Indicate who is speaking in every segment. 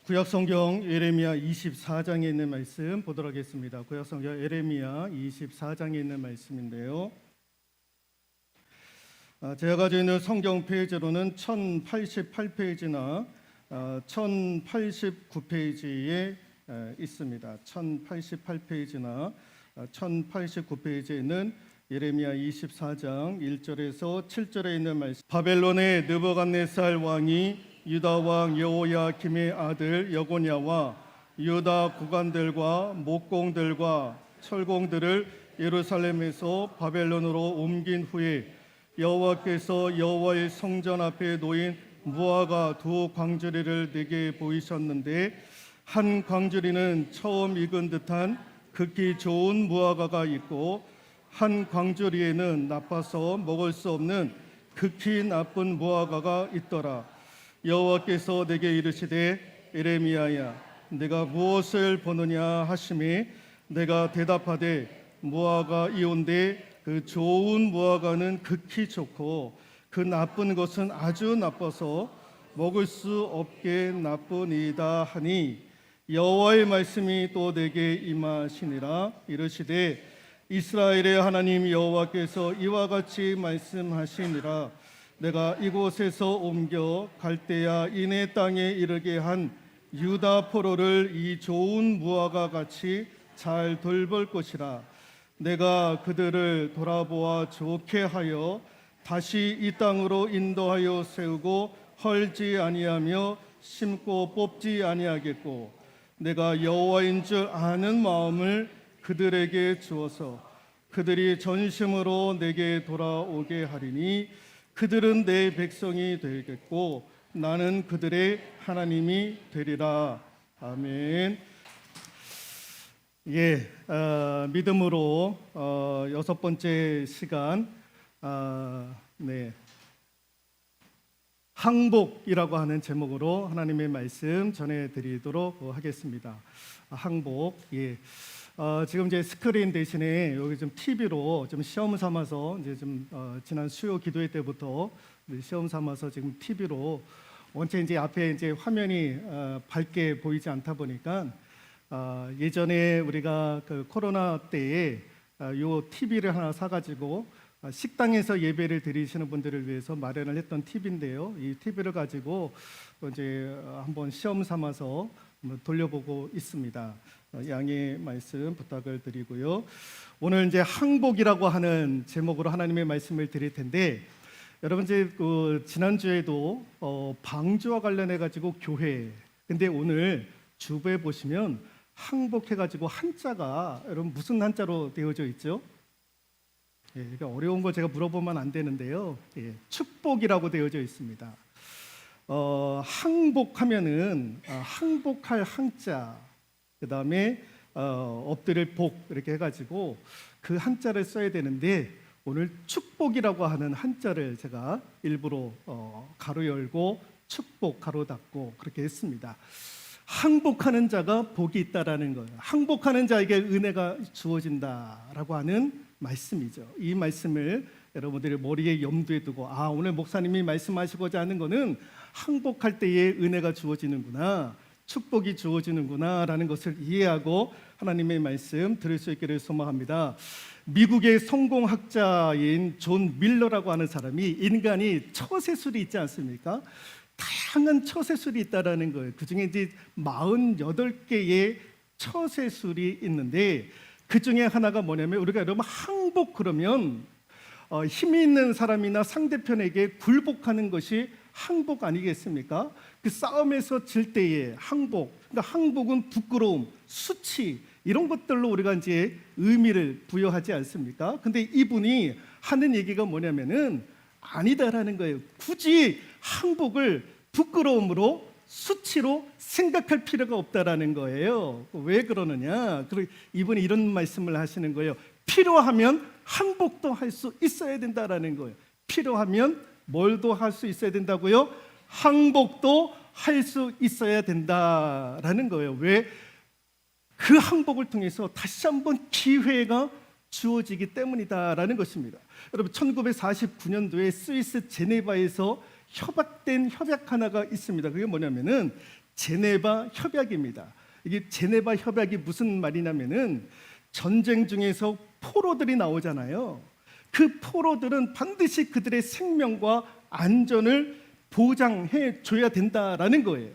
Speaker 1: 구약성경 예레미야 24장에 있는 말씀 보도록 하겠습니다. 구약성경 예레미야 24장에 있는 말씀인데요. 제가 가지고 있는 성경 페이지로는 1088페이지나 1089페이지에 있습니다. 1088페이지나 1089페이지에 있는 예레미야 24장 1절에서 7절에 있는 말씀. 바벨론의 느부갓네살 왕이 유다 왕 여호야김의 아들 여고냐와 유다 구관들과 목공들과 철공들을 예루살렘에서 바벨론으로 옮긴 후에 여호와께서 여호와의 성전 앞에 놓인 무화과 두 광주리를 내게 보이셨는데, 한 광주리는 처음 익은 듯한 극히 좋은 무화과가 있고, 한 광주리에는 나빠서 먹을 수 없는 극히 나쁜 무화과가 있더라. 여호와께서 내게 이르시되 예레미야야, 내가 무엇을 보느냐 하시매 내가 대답하되 무화과 이온데 그 좋은 무화과는 극히 좋고 그 나쁜 것은 아주 나빠서 먹을 수 없게 나쁘니이다 하니, 여호와의 말씀이 또 내게 임하시니라. 이르시되 이스라엘의 하나님 여호와께서 이와 같이 말씀하시니라. 내가 이곳에서 옮겨 갈대아 이네 땅에 이르게 한 유다 포로를 이 좋은 무화과 같이 잘 돌볼 것이라. 내가 그들을 돌아보아 좋게 하여 다시 이 땅으로 인도하여 세우고 헐지 아니하며 심고 뽑지 아니하겠고, 내가 여호와인 줄 아는 마음을 그들에게 주어서 그들이 전심으로 내게 돌아오게 하리니, 그들은 내 백성이 되겠고 나는 그들의 하나님이 되리라. 아멘. 믿음으로 여섯 번째 시간, 항복이라고 하는 제목으로 하나님의 말씀 전해드리도록 하겠습니다. 항복. 지금 이제 스크린 대신에 여기 좀 TV로 좀 시험 삼아서 이제 좀 지난 수요 기도회 때부터 시험 삼아서 지금 TV로 원체 이제 앞에 이제 화면이 밝게 보이지 않다 보니까 예전에 우리가 그 코로나 때에 요 TV를 하나 사가지고 식당에서 예배를 드리시는 분들을 위해서 마련을 했던 TV인데요. 이 TV를 가지고 이제 한번 시험 삼아서 돌려보고 있습니다. 양해 말씀 부탁을 드리고요. 오늘 이제 항복이라고 하는 제목으로 하나님의 말씀을 드릴 텐데, 여러분 이제 그 지난주에도 방주와 관련해 가지고 교회, 근데 오늘 주부에 보시면 항복해 가지고 한자가 여러분 무슨 한자로 되어져 있죠? 그러니까 어려운 거 제가 물어보면 안 되는데요. 축복이라고 되어져 있습니다. 항복하면은 항복할 항자, 그 다음에 엎드릴 복, 이렇게 해가지고 그 한자를 써야 되는데, 오늘 축복이라고 하는 한자를 제가 일부러 가로 열고 축복 가로 닫고 그렇게 했습니다. 항복하는 자가 복이 있다라는 거예요. 항복하는 자에게 은혜가 주어진다라고 하는 말씀이죠. 이 말씀을 여러분들이 머리에 염두에 두고, 오늘 목사님이 말씀하시고자 하는 거는 항복할 때에 은혜가 주어지는구나, 축복이 주어지는구나 라는 것을 이해하고 하나님의 말씀 들을 수 있기를 소망합니다. 미국의 성공학자인 존 밀러라고 하는 사람이, 인간이 처세술이 있지 않습니까? 다양한 처세술이 있다라는 거예요. 그 중에 이제 48개의 처세술이 있는데, 그 중에 하나가 뭐냐면, 우리가 여러분 항복 그러면 힘이 있는 사람이나 상대편에게 굴복하는 것이 항복 아니겠습니까? 그 싸움에서 질 때의 항복, 그러니까 항복은 부끄러움, 수치, 이런 것들로 우리가 이제 의미를 부여하지 않습니까? 근데 이분이 하는 얘기가 뭐냐면은 아니다라는 거예요. 굳이 항복을 부끄러움으로, 수치로 생각할 필요가 없다라는 거예요. 왜 그러느냐? 이분이 이런 말씀을 하시는 거예요. 필요하면 항복도 할 수 있어야 된다라는 거예요. 필요하면 뭘도 할 수 있어야 된다고요? 항복도 할 수 있어야 된다라는 거예요. 왜? 그 항복을 통해서 다시 한번 기회가 주어지기 때문이다라는 것입니다. 여러분, 1949년도에 스위스 제네바에서 협약된 협약 하나가 있습니다. 그게 뭐냐면은 제네바 협약입니다. 이게 제네바 협약이 무슨 말이냐면은 전쟁 중에서 포로들이 나오잖아요. 그 포로들은 반드시 그들의 생명과 안전을 보장해 줘야 된다라는 거예요.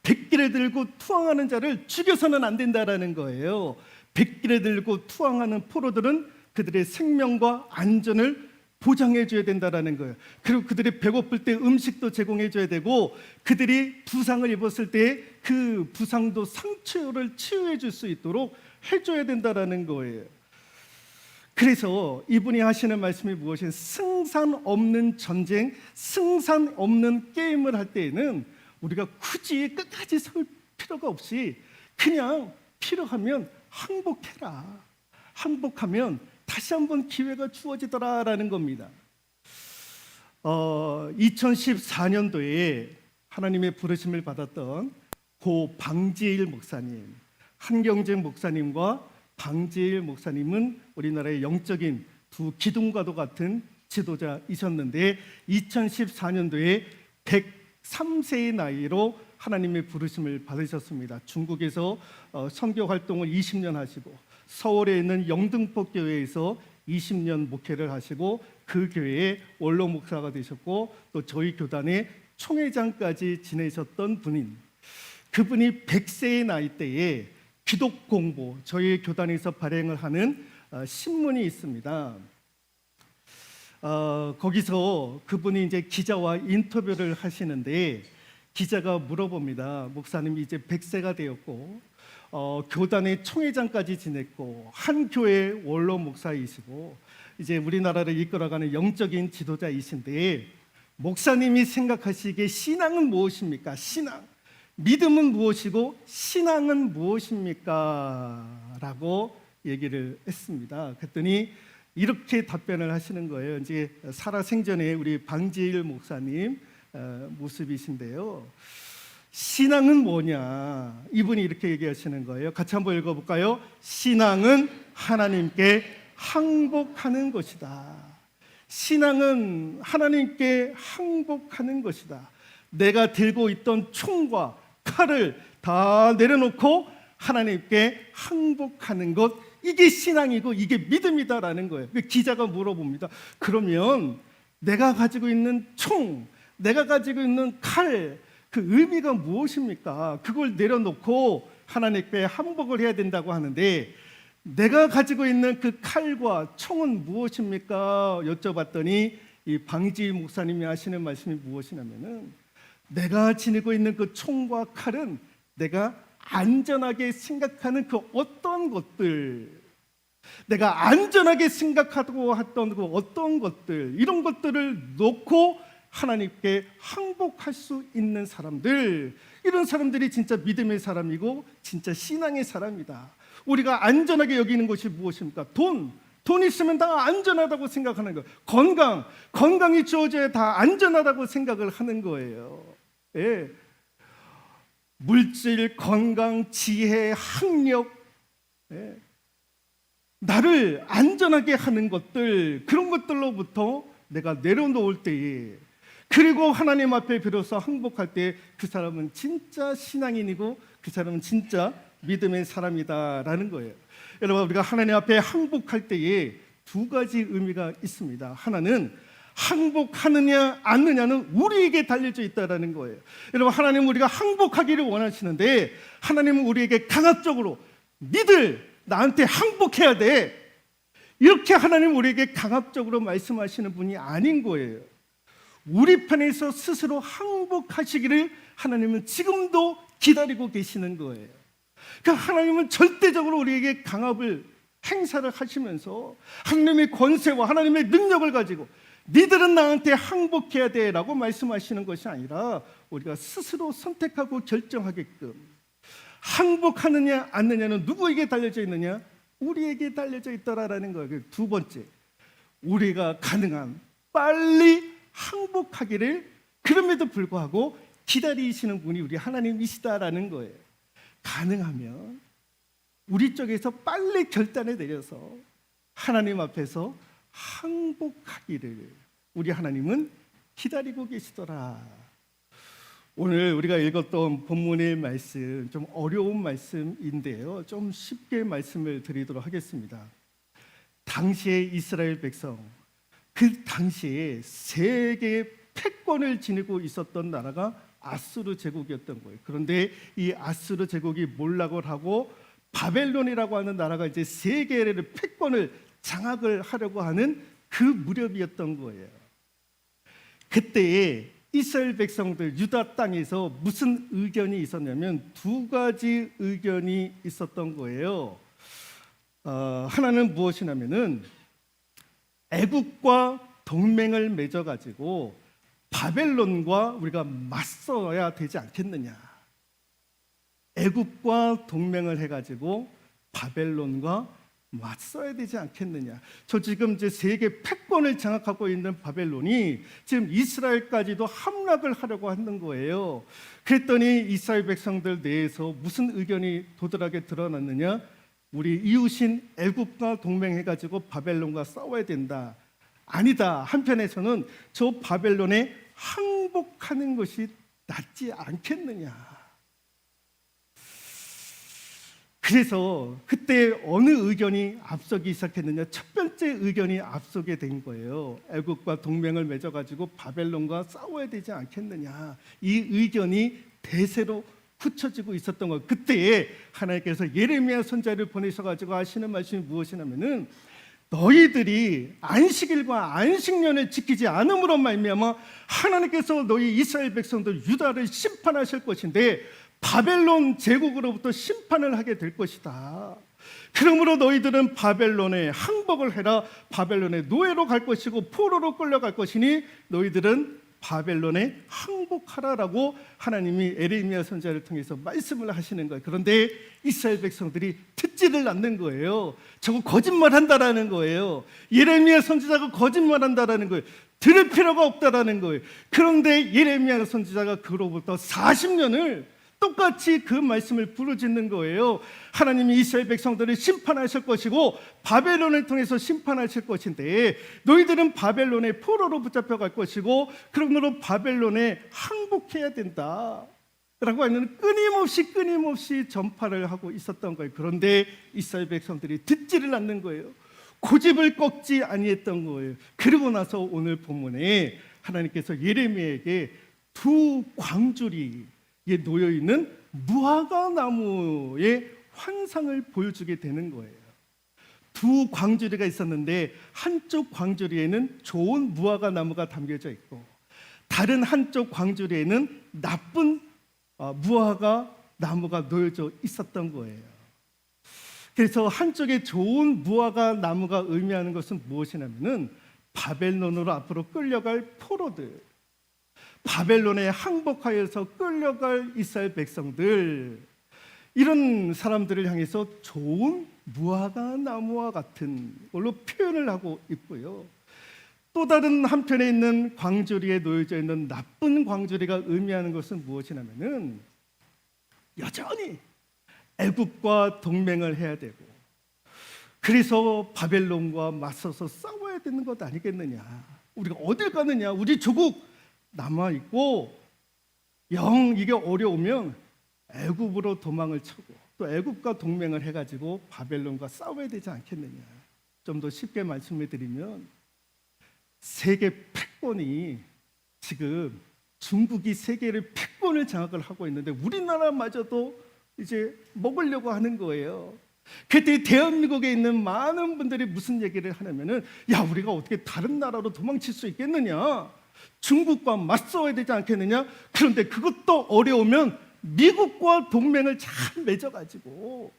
Speaker 1: 백기를 들고 투항하는 자를 죽여서는 안 된다라는 거예요. 백기를 들고 투항하는 포로들은 그들의 생명과 안전을 보장해 줘야 된다라는 거예요. 그리고 그들이 배고플 때 음식도 제공해 줘야 되고, 그들이 부상을 입었을 때 그 부상도 상처를 치유해 줄 수 있도록 해줘야 된다라는 거예요. 그래서 이분이 하시는 말씀이 무엇이냐, 승산 없는 전쟁, 승산 없는 게임을 할 때에는 우리가 굳이 끝까지 설 필요가 없이 그냥 필요하면 항복해라. 항복하면 다시 한번 기회가 주어지더라라는 겁니다. 2014년도에 하나님의 부르심을 받았던 고 방지일 목사님, 한경재 목사님과 방지일 목사님은 우리나라의 영적인 두 기둥과도 같은 지도자이셨는데 2014년도에 103세의 나이로 하나님의 부르심을 받으셨습니다. 중국에서 선교 활동을 20년 하시고 서울에 있는 영등포 교회에서 20년 목회를 하시고 그 교회의 원로 목사가 되셨고 또 저희 교단의 총회장까지 지내셨던 분인, 그분이 100세의 나이 때에 기독 공보, 저희 교단에서 발행을 하는 신문이 있습니다. 거기서 그분이 이제 기자와 인터뷰를 하시는데 기자가 물어봅니다. 목사님이 이제 100세가 되었고 교단의 총회장까지 지냈고 한 교회 원로 목사이시고 이제 우리나라를 이끌어가는 영적인 지도자이신데 목사님이 생각하시기에 신앙은 무엇입니까? 신앙. 믿음은 무엇이고 신앙은 무엇입니까? 라고 얘기를 했습니다. 그랬더니 이렇게 답변을 하시는 거예요. 이제 살아생전에 우리 방지일 목사님 모습이신데요. 신앙은 뭐냐? 이분이 이렇게 얘기하시는 거예요. 같이 한번 읽어볼까요? 신앙은 하나님께 항복하는 것이다. 신앙은 하나님께 항복하는 것이다. 내가 들고 있던 총과 칼을 다 내려놓고 하나님께 항복하는 것, 이게 신앙이고 이게 믿음이다라는 거예요. 기자가 물어봅니다. 그러면 내가 가지고 있는 총, 내가 가지고 있는 칼, 그 의미가 무엇입니까? 그걸 내려놓고 하나님께 항복을 해야 된다고 하는데 내가 가지고 있는 그 칼과 총은 무엇입니까? 여쭤봤더니 이 방지 목사님이 하시는 말씀이 무엇이냐면은 내가 지니고 있는 그 총과 칼은 내가 안전하게 생각하는 그 어떤 것들, 내가 안전하게 생각하고 했던 그 어떤 것들, 이런 것들을 놓고 하나님께 항복할 수 있는 사람들, 이런 사람들이 진짜 믿음의 사람이고 진짜 신앙의 사람이다. 우리가 안전하게 여기는 것이 무엇입니까? 돈 있으면 다 안전하다고 생각하는 거예요. 건강이 주어져야 다 안전하다고 생각을 하는 거예요. 예. 물질, 건강, 지혜, 학력, 예. 나를 안전하게 하는 것들, 그런 것들로부터 내가 내려놓을 때에, 그리고 하나님 앞에 비로소 항복할 때 그 사람은 진짜 신앙인이고 그 사람은 진짜 믿음의 사람이다라는 거예요. 여러분, 우리가 하나님 앞에 항복할 때에 두 가지 의미가 있습니다. 하나는 항복하느냐 않느냐는 우리에게 달려져 있다라는 거예요. 여러분, 하나님은 우리가 항복하기를 원하시는데 하나님은 우리에게 강압적으로 니들 나한테 항복해야 돼, 이렇게 하나님은 우리에게 강압적으로 말씀하시는 분이 아닌 거예요. 우리 편에서 스스로 항복하시기를 하나님은 지금도 기다리고 계시는 거예요. 그러니까 하나님은 절대적으로 우리에게 강압을 행사를 하시면서 하나님의 권세와 하나님의 능력을 가지고 니들은 나한테 항복해야 돼 라고 말씀하시는 것이 아니라 우리가 스스로 선택하고 결정하게끔, 항복하느냐 않느냐는 누구에게 달려져 있느냐? 우리에게 달려져 있더라라는 거예요. 두 번째, 우리가 가능한 빨리 항복하기를 그럼에도 불구하고 기다리시는 분이 우리 하나님이시다라는 거예요. 가능하면 우리 쪽에서 빨리 결단을 내려서 하나님 앞에서 항복하기를 우리 하나님은 기다리고 계시더라. 오늘 우리가 읽었던 본문의 말씀 좀 어려운 말씀인데요. 좀 쉽게 말씀을 드리도록 하겠습니다. 당시의 이스라엘 백성, 그 당시에 세계의 패권을 지니고 있었던 나라가 아수르 제국이었던 거예요. 그런데 이 아수르 제국이 몰락을 하고 바벨론이라고 하는 나라가 이제 세계의 패권을 장악을 하려고 하는 그 무렵이었던 거예요. 그때에 이스라엘 백성들 유다 땅에서 무슨 의견이 있었냐면 두 가지 의견이 있었던 거예요. 하나는 무엇이냐면은 애국과 동맹을 맺어가지고 바벨론과 우리가 맞서야 되지 않겠느냐. 애국과 동맹을 해가지고 바벨론과 맞서야 되지 않겠느냐. 저 지금 이제 세계 패권을 장악하고 있는 바벨론이 지금 이스라엘까지도 함락을 하려고 하는 거예요. 그랬더니 이스라엘 백성들 내에서 무슨 의견이 도드라게 드러났느냐? 우리 이웃인 애굽과 동맹해가지고 바벨론과 싸워야 된다. 아니다. 한편에서는 저 바벨론에 항복하는 것이 낫지 않겠느냐. 그래서 그때 어느 의견이 앞서기 시작했느냐? 첫 번째 의견이 앞서게 된 거예요. 애국과 동맹을 맺어가지고 바벨론과 싸워야 되지 않겠느냐. 이 의견이 대세로 굳혀지고 있었던 것. 그때에 하나님께서 예레미야 선지자를 보내셔가지고 하시는 말씀이 무엇이냐면은 너희들이 안식일과 안식년을 지키지 않음으로 말미암아 하나님께서 너희 이스라엘 백성들 유다를 심판하실 것인데 바벨론 제국으로부터 심판을 하게 될 것이다. 그러므로 너희들은 바벨론에 항복을 해라. 바벨론의 노예로 갈 것이고 포로로 끌려갈 것이니 너희들은 바벨론에 항복하라라고 하나님이 예레미야 선지자를 통해서 말씀을 하시는 거예요. 그런데 이스라엘 백성들이 듣지를 않는 거예요. 저거 거짓말한다라는 거예요. 예레미야 선지자가 거짓말한다라는 거예요. 들을 필요가 없다라는 거예요. 그런데 예레미야 선지자가 그로부터 40년을 똑같이 그 말씀을 부르짖는 거예요. 하나님이 이스라엘 백성들을 심판하실 것이고 바벨론을 통해서 심판하실 것인데 너희들은 바벨론의 포로로 붙잡혀 갈 것이고 그러므로 바벨론에 항복해야 된다 라고 하는 끊임없이 전파를 하고 있었던 거예요. 그런데 이스라엘 백성들이 듣지를 않는 거예요. 고집을 꺾지 아니했던 거예요. 그리고 나서 오늘 본문에 하나님께서 예레미야에게 두 광주리 놓여 있는 무화과 나무의 환상을 보여주게 되는 거예요. 두 광주리가 있었는데 한쪽 광주리에는 좋은 무화과 나무가 담겨져 있고 다른 한쪽 광주리에는 나쁜 무화과 나무가 놓여져 있었던 거예요. 그래서 한쪽에 좋은 무화과 나무가 의미하는 것은 무엇이냐면은 바벨론으로 앞으로 끌려갈 포로들, 바벨론에 항복하여서 끌려갈 이스라엘 백성들, 이런 사람들을 향해서 좋은 무화과 나무와 같은 걸로 표현을 하고 있고요. 또 다른 한편에 있는 광주리에 놓여져 있는 나쁜 광주리가 의미하는 것은 무엇이냐면은 여전히 애굽과 동맹을 해야 되고 그래서 바벨론과 맞서서 싸워야 되는 것 아니겠느냐. 우리가 어딜 가느냐. 우리 조국 남아있고 영 이게 어려우면 애굽으로 도망을 쳐고 또 애굽과 동맹을 해가지고 바벨론과 싸워야 되지 않겠느냐. 좀 더 쉽게 말씀을 드리면 세계 패권이 지금 중국이 세계를 패권을 장악을 하고 있는데 우리나라마저도 이제 먹으려고 하는 거예요. 그때 대한민국에 있는 많은 분들이 무슨 얘기를 하냐면은 야 우리가 어떻게 다른 나라로 도망칠 수 있겠느냐. 중국과 맞서야 되지 않겠느냐? 그런데 그것도 어려우면 미국과 동맹을 잘 맺어가지고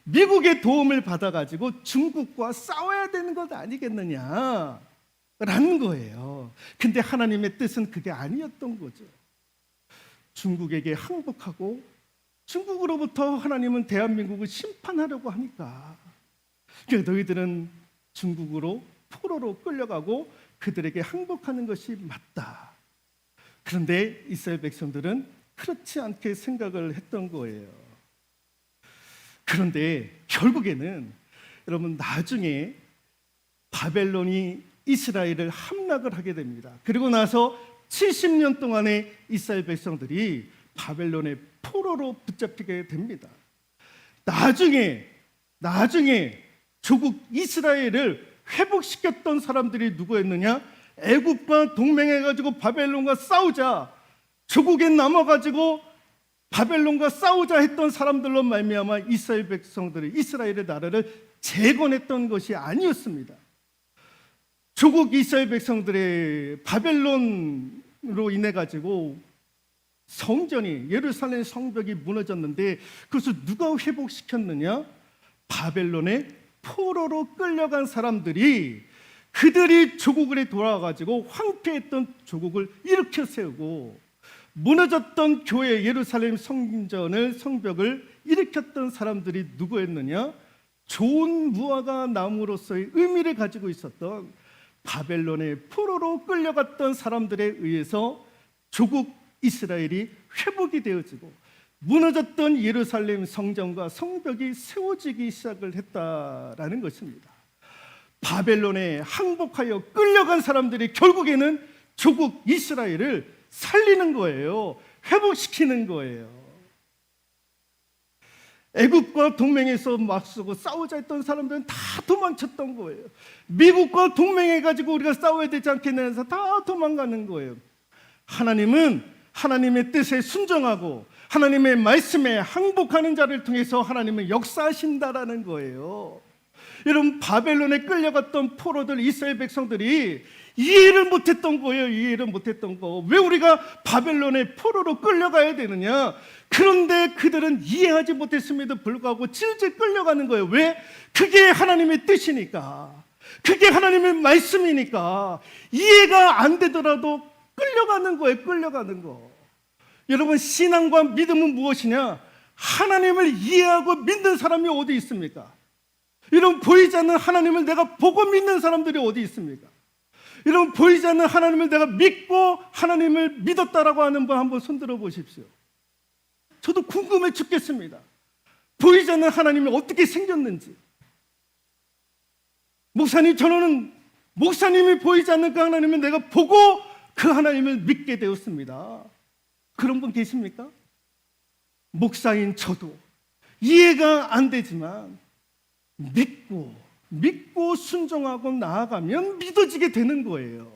Speaker 1: 미국의 도움을 받아가지고 중국과 싸워야 되는 것 아니겠느냐? 라는 거예요. 근데 하나님의 뜻은 그게 아니었던 거죠. 중국에게 항복하고 중국으로부터 하나님은 대한민국을 심판하려고 하니까 그러니까 너희들은 중국으로 포로로 끌려가고 그들에게 항복하는 것이 맞다. 그런데 이스라엘 백성들은 그렇지 않게 생각을 했던 거예요. 그런데 결국에는 여러분 나중에 바벨론이 이스라엘을 함락을 하게 됩니다. 그리고 나서 70년 동안의 이스라엘 백성들이 바벨론의 포로로 붙잡히게 됩니다. 나중에 조국 이스라엘을 회복시켰던 사람들이 누구였느냐? 애굽과 동맹해가지고 바벨론과 싸우자, 조국에 남아가지고 바벨론과 싸우자 했던 사람들로 말미암아 이스라엘 백성들이 이스라엘의 나라를 재건했던 것이 아니었습니다. 조국 이스라엘 백성들의 바벨론으로 인해 가지고 성전이, 예루살렘 성벽이 무너졌는데 그것을 누가 회복시켰느냐? 바벨론의 포로로 끌려간 사람들이, 그들이 조국에 돌아와가지고 황폐했던 조국을 일으켜 세우고 무너졌던 교회 예루살렘 성벽을 일으켰던 사람들이 누구였느냐? 좋은 무화과 나무로서의 의미를 가지고 있었던 바벨론의 포로로 끌려갔던 사람들에 의해서 조국 이스라엘이 회복이 되어지고 무너졌던 예루살렘 성전과 성벽이 세워지기 시작을 했다라는 것입니다. 바벨론에 항복하여 끌려간 사람들이 결국에는 조국 이스라엘을 살리는 거예요. 회복시키는 거예요. 애굽과 동맹에서 맞서고 싸우자 했던 사람들은 다 도망쳤던 거예요. 미국과 동맹해가지고 우리가 싸워야 되지 않겠냐 해서 다 도망가는 거예요. 하나님은 하나님의 뜻에 순종하고 하나님의 말씀에 항복하는 자를 통해서 하나님은 역사하신다라는 거예요. 여러분, 바벨론에 끌려갔던 포로들, 이스라엘 백성들이 이해를 못했던 거예요. 이해를 못했던 거. 왜 우리가 바벨론의 포로로 끌려가야 되느냐? 그런데 그들은 이해하지 못했음에도 불구하고 질질 끌려가는 거예요. 왜? 그게 하나님의 뜻이니까, 그게 하나님의 말씀이니까 이해가 안 되더라도 끌려가는 거예요. 끌려가는 거. 여러분, 신앙과 믿음은 무엇이냐? 하나님을 이해하고 믿는 사람이 어디 있습니까? 여러분, 보이지 않는 하나님을 내가 보고 믿는 사람들이 어디 있습니까? 여러분, 보이지 않는 하나님을 내가 믿고 하나님을 믿었다라고 하는 분 한번 손들어 보십시오. 저도 궁금해 죽겠습니다. 보이지 않는 하나님이 어떻게 생겼는지. 목사님, 저는 목사님이 보이지 않는 그 하나님을 내가 보고 그 하나님을 믿게 되었습니다. 그런 분 계십니까? 목사인 저도 이해가 안 되지만 믿고 순종하고 나아가면 믿어지게 되는 거예요.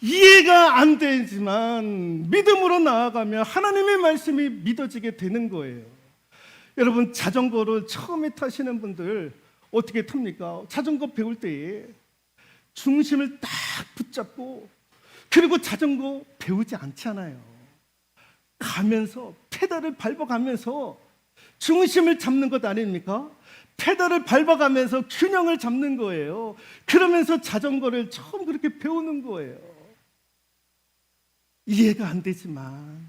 Speaker 1: 이해가 안 되지만 믿음으로 나아가면 하나님의 말씀이 믿어지게 되는 거예요. 여러분, 자전거를 처음에 타시는 분들 어떻게 탑니까? 자전거 배울 때에 중심을 딱 붙잡고, 그리고 자전거 배우지 않잖아요. 가면서 페달을 밟아가면서 중심을 잡는 것 아닙니까? 페달을 밟아가면서 균형을 잡는 거예요. 그러면서 자전거를 처음 그렇게 배우는 거예요. 이해가 안 되지만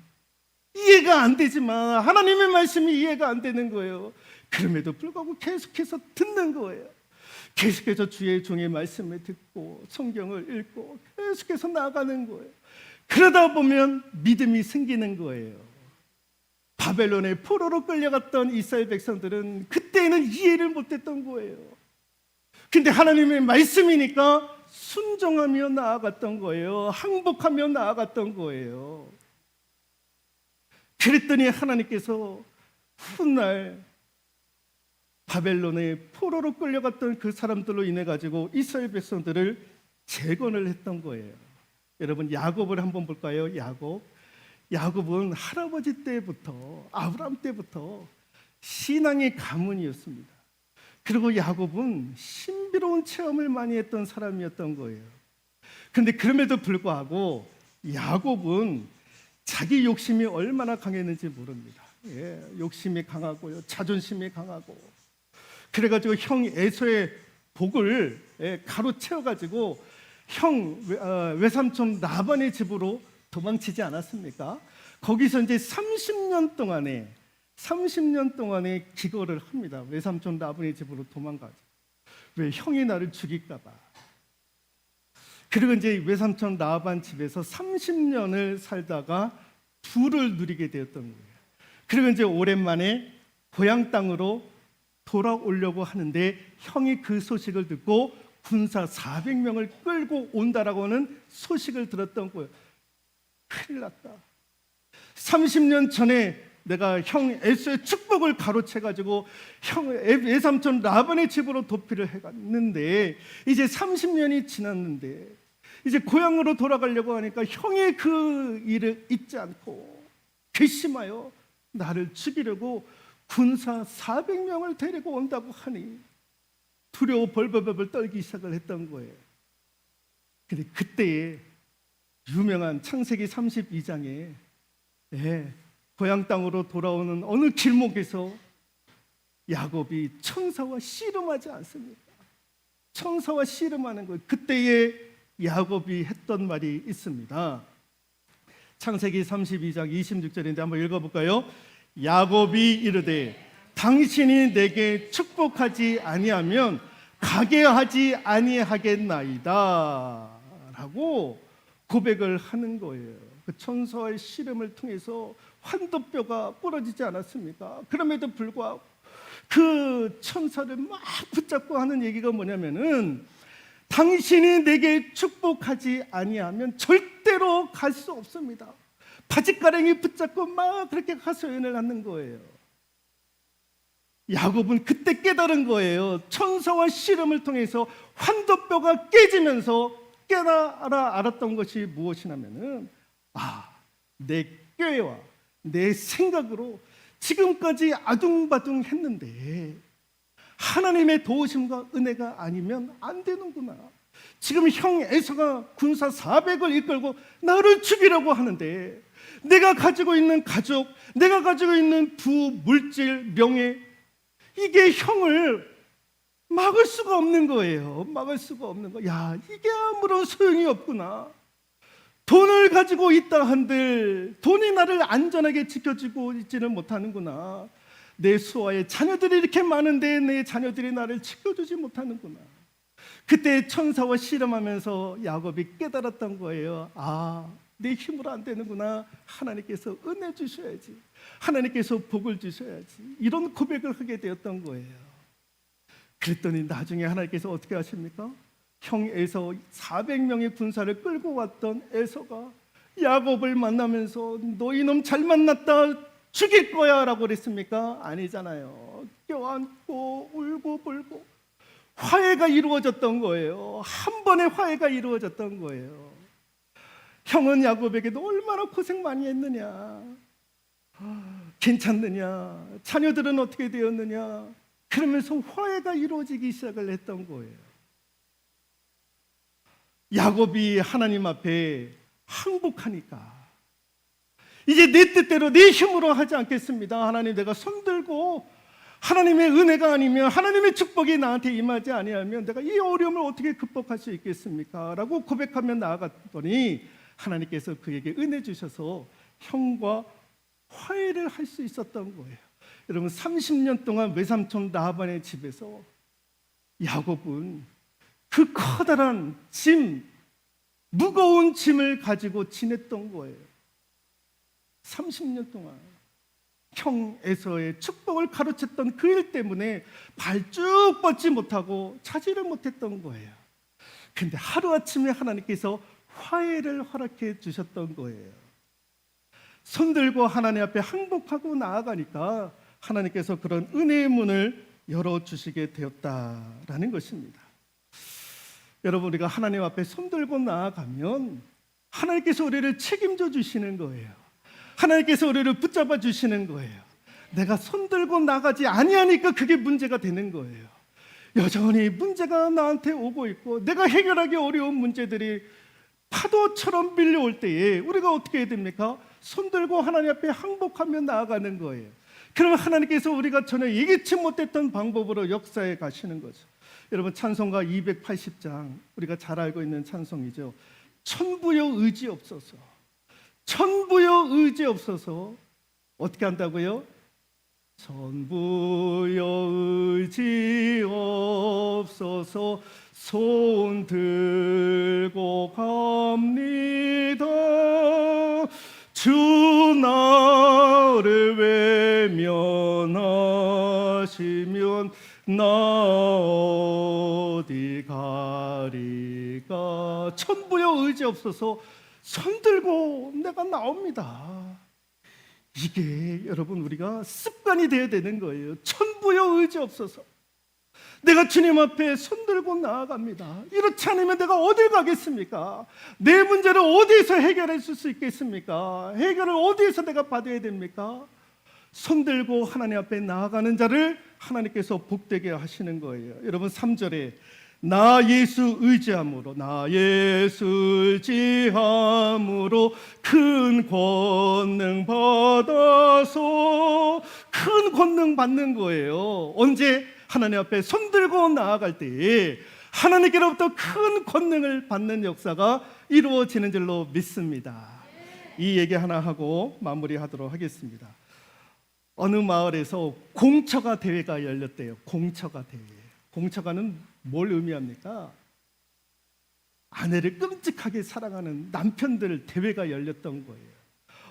Speaker 1: 하나님의 말씀이 이해가 안 되는 거예요. 그럼에도 불구하고 계속해서 듣는 거예요. 계속해서 주의 종의 말씀을 듣고 성경을 읽고 계속해서 나아가는 거예요. 그러다 보면 믿음이 생기는 거예요. 바벨론의 포로로 끌려갔던 이스라엘 백성들은 그때는 이해를 못했던 거예요. 근데 하나님의 말씀이니까 순종하며 나아갔던 거예요. 항복하며 나아갔던 거예요. 그랬더니 하나님께서 훗날 바벨론의 포로로 끌려갔던 그 사람들로 인해 가지고 이스라엘 백성들을 재건을 했던 거예요. 여러분, 야곱을 한번 볼까요? 야곱은 할아버지 때부터, 아브라함 때부터 신앙의 가문이었습니다. 그리고 야곱은 신비로운 체험을 많이 했던 사람이었던 거예요. 그런데 그럼에도 불구하고 야곱은 자기 욕심이 얼마나 강했는지 모릅니다. 욕심이 강하고요, 자존심이 강하고, 그래가지고 형 에서의 복을 가로채워가지고 형 외삼촌 라반의 집으로 도망치지 않았습니까? 거기서 이제 30년 동안의 기거를 합니다. 외삼촌 라반의 집으로 도망가죠. 왜? 형이 나를 죽일까 봐. 그리고 이제 외삼촌 라반 집에서 30년을 살다가 부를 누리게 되었던 거예요. 그리고 이제 오랜만에 고향 땅으로 돌아오려고 하는데 형이 그 소식을 듣고 군사 400명을 끌고 온다라고 하는 소식을 들었던 거예요. 큰일 났다. 30년 전에 내가 형 에서의 축복을 가로채가지고 형 외삼촌 라반의 집으로 도피를 해갔는데 이제 30년이 지났는데 이제 고향으로 돌아가려고 하니까 형이 그 일을 잊지 않고 괘씸하여 나를 죽이려고 군사 400명을 데리고 온다고 하니 두려워 벌벌벌 떨기 시작을 했던 거예요. 근데 그때에 유명한 창세기 32장에 고향 땅으로 돌아오는 어느 길목에서 야곱이 천사와 씨름하지 않습니까? 천사와 씨름하는 거예요. 그때에 야곱이 했던 말이 있습니다. 창세기 32장 26절인데 한번 읽어볼까요? 야곱이 이르되 당신이 내게 축복하지 아니하면 가게 하지 아니하겠나이다 라고 고백을 하는 거예요. 그 천사의 씨름을 통해서 환도뼈가 부러지지 않았습니까? 그럼에도 불구하고 그 천사를 막 붙잡고 하는 얘기가 뭐냐면은 당신이 내게 축복하지 아니하면 절대로 갈 수 없습니다. 바짓가랑이 붙잡고 막 그렇게 하소연을 하는 거예요. 야곱은 그때 깨달은 거예요. 천사와 씨름을 통해서 환도뼈가 깨지면서 깨달아 알았던 것이 무엇이냐면은 내 꾀와 내 생각으로 지금까지 아둥바둥 했는데 하나님의 도우심과 은혜가 아니면 안 되는구나. 지금 형 에서가 군사 400을 이끌고 나를 죽이려고 하는데 내가 가지고 있는 가족, 내가 가지고 있는 부, 물질, 명예, 이게 형을 막을 수가 없는 거예요. 막을 수가 없는 거. 이게 아무런 소용이 없구나. 돈을 가지고 있다 한들 돈이 나를 안전하게 지켜주고 있지는 못하는구나. 내 수하에 자녀들이 이렇게 많은데 내 자녀들이 나를 지켜주지 못하는구나. 그때 천사와 씨름하면서 야곱이 깨달았던 거예요. 내 힘으로 안 되는구나. 하나님께서 은혜 주셔야지. 하나님께서 복을 주셔야지. 이런 고백을 하게 되었던 거예요. 그랬더니 나중에 하나님께서 어떻게 하십니까? 형 에서 400명의 군사를 끌고 왔던 에서가 야곱을 만나면서 너 이놈 잘 만났다, 죽일 거야 라고 그랬습니까? 아니잖아요. 껴안고 울고 불고 화해가 이루어졌던 거예요. 한 번의 화해가 이루어졌던 거예요. 형은 야곱에게도 얼마나 고생 많이 했느냐, 괜찮느냐, 자녀들은 어떻게 되었느냐, 그러면서 화해가 이루어지기 시작을 했던 거예요. 야곱이 하나님 앞에 항복하니까 이제 내 뜻대로 내 힘으로 하지 않겠습니다. 하나님, 내가 손들고 하나님의 은혜가 아니면, 하나님의 축복이 나한테 임하지 아니하면 내가 이 어려움을 어떻게 극복할 수 있겠습니까? 라고 고백하며 나아갔더니 하나님께서 그에게 은혜 주셔서 형과 화해를 할 수 있었던 거예요. 여러분, 30년 동안 외삼촌 라반의 집에서 야곱은 그 커다란 짐, 무거운 짐을 가지고 지냈던 거예요. 30년 동안 형 에서의 축복을 가로챘던 그 일 때문에 발 쭉 뻗지 못하고 차지를 못했던 거예요. 근데 하루아침에 하나님께서 화해를 허락해 주셨던 거예요. 손들고 하나님 앞에 항복하고 나아가니까 하나님께서 그런 은혜의 문을 열어주시게 되었다라는 것입니다. 여러분, 우리가 하나님 앞에 손들고 나아가면 하나님께서 우리를 책임져 주시는 거예요. 하나님께서 우리를 붙잡아 주시는 거예요. 내가 손들고 나가지 아니하니까 그게 문제가 되는 거예요. 여전히 문제가 나한테 오고 있고 내가 해결하기 어려운 문제들이 파도처럼 밀려올 때에 우리가 어떻게 해야 됩니까? 손들고 하나님 앞에 항복하며 나아가는 거예요. 그러면 하나님께서 우리가 전혀 예기치 못했던 방법으로 역사에 가시는 거죠. 여러분, 찬송가 280장, 우리가 잘 알고 있는 찬송이죠. 천부여 의지 없어서, 천부여 의지 없어서. 어떻게 한다고요? 천부여 의지 없어서 손 들고 갑니다. 주 나를 외면하시면 나 어디 가리까. 천부여 의지 없어서 손들고 내가 나옵니다. 이게 여러분 우리가 습관이 되어야 되는 거예요. 천부여 의지 없어서 내가 주님 앞에 손들고 나아갑니다. 이렇지 않으면 내가 어딜 가겠습니까? 내 문제를 어디에서 해결해 줄 수 있겠습니까? 해결을 어디에서 내가 받아야 됩니까? 손들고 하나님 앞에 나아가는 자를 하나님께서 복되게 하시는 거예요. 여러분 3절에 나 예수 의지함으로 큰 권능 받아서 큰 권능 받는 거예요. 언제? 하나님 앞에 손들고 나아갈 때에 하나님께로부터 큰 권능을 받는 역사가 이루어지는 줄로 믿습니다. 이 얘기 하나 하고 마무리하도록 하겠습니다. 어느 마을에서 공처가 대회가 열렸대요. 공처가 대회. 공처가는 뭘 의미합니까? 아내를 끔찍하게 사랑하는 남편들 대회가 열렸던 거예요.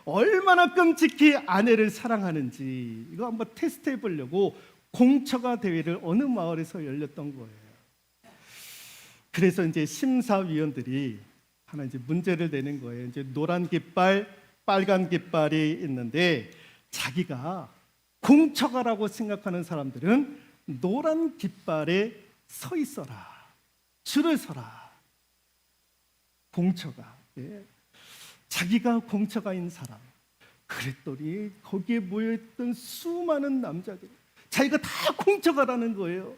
Speaker 1: 얼마나 끔찍히 아내를 사랑하는지 이거 한번 테스트해 보려고 공처가 대회를 어느 마을에서 열렸던 거예요. 그래서 이제 심사위원들이 하나 이제 문제를 내는 거예요. 이제 노란 깃발, 빨간 깃발이 있는데 자기가 공처가라고 생각하는 사람들은 노란 깃발에 서 있어라. 줄을 서라. 공처가. 예. 자기가 공처가인 사람. 그랬더니 거기에 모여있던 수많은 남자들 자기가 다 공처가라는 거예요.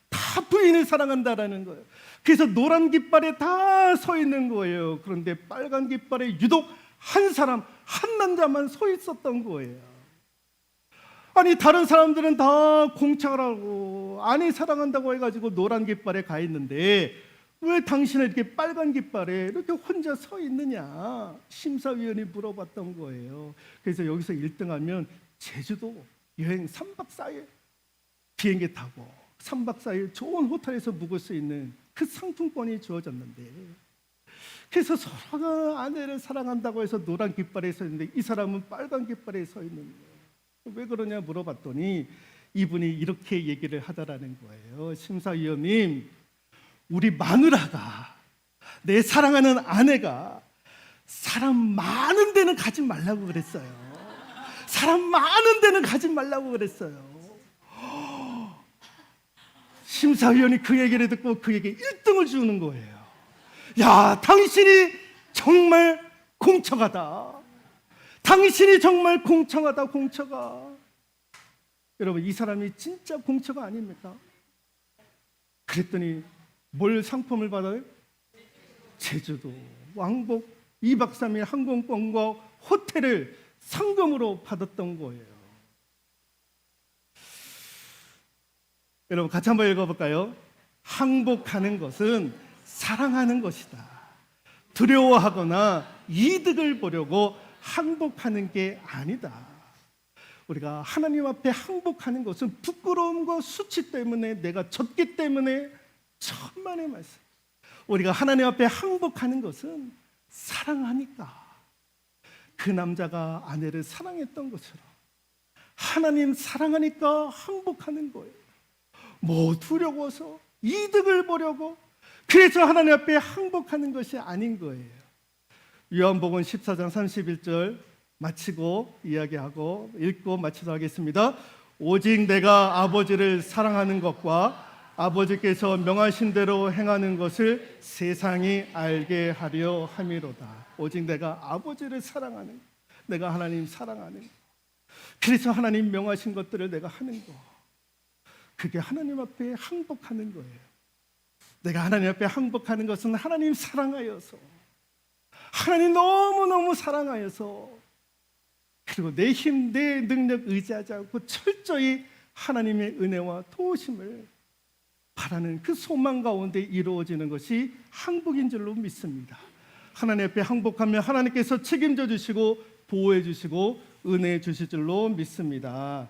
Speaker 1: 다 부인을 사랑한다라는 거예요. 그래서 노란 깃발에 다 서 있는 거예요. 그런데 빨간 깃발에 유독 한 사람, 한 남자만 서 있었던 거예요. 아니 다른 사람들은 다 공처가라고 아내 사랑한다고 해가지고 노란 깃발에 가 있는데 왜 당신은 이렇게 빨간 깃발에 이렇게 혼자 서 있느냐 심사위원이 물어봤던 거예요. 그래서 여기서 1등하면 제주도 여행 3박 4일 비행기 타고 3박 4일 좋은 호텔에서 묵을 수 있는 그 상품권이 주어졌는데 그래서 서로가 아내를 사랑한다고 해서 노란 깃발에 서 있는데 이 사람은 빨간 깃발에 서 있는 거예요. 왜 그러냐 물어봤더니 이분이 이렇게 얘기를 하더라는 거예요. 심사위원님, 우리 마누라가 내 사랑하는 아내가 사람 많은 데는 가지 말라고 그랬어요. 사람 많은 데는 가지 말라고 그랬어요. 심사위원이 그 얘기를 듣고 그에게 1등을 주는 거예요. 야, 당신이 정말 공처가다. 당신이 정말 공처가다, 공처가. 여러분, 이 사람이 진짜 공처가 아닙니까? 그랬더니 뭘 상품을 받아요? 제주도 왕복 2박 3일 항공권과 호텔을 상금으로 받았던 거예요. 여러분 같이 한번 읽어볼까요? 항복하는 것은 사랑하는 것이다. 두려워하거나 이득을 보려고 항복하는 게 아니다. 우리가 하나님 앞에 항복하는 것은 부끄러움과 수치 때문에 내가 졌기 때문에 천만의 말씀. 우리가 하나님 앞에 항복하는 것은 사랑하니까. 그 남자가 아내를 사랑했던 것처럼 하나님 사랑하니까 항복하는 거예요. 뭐 두려워서 이득을 보려고 그래서 하나님 앞에 항복하는 것이 아닌 거예요. 요한복음 14장 31절 마치고 이야기하고 읽고 마치도록 하겠습니다. 오직 내가 아버지를 사랑하는 것과 아버지께서 명하신 대로 행하는 것을 세상이 알게 하려 함이로다. 오직 내가 아버지를 사랑하는 것, 내가 하나님 사랑하는 것, 그래서 하나님 명하신 것들을 내가 하는 것, 그게 하나님 앞에 항복하는 거예요. 내가 하나님 앞에 항복하는 것은 하나님 사랑하여서, 하나님 너무너무 사랑하여서, 그리고 내 힘, 내 능력 의지하지 않고 철저히 하나님의 은혜와 도우심을 바라는 그 소망 가운데 이루어지는 것이 항복인 줄로 믿습니다. 하나님 앞에 항복하면 하나님께서 책임져 주시고 보호해 주시고 은혜해 주실 줄로 믿습니다.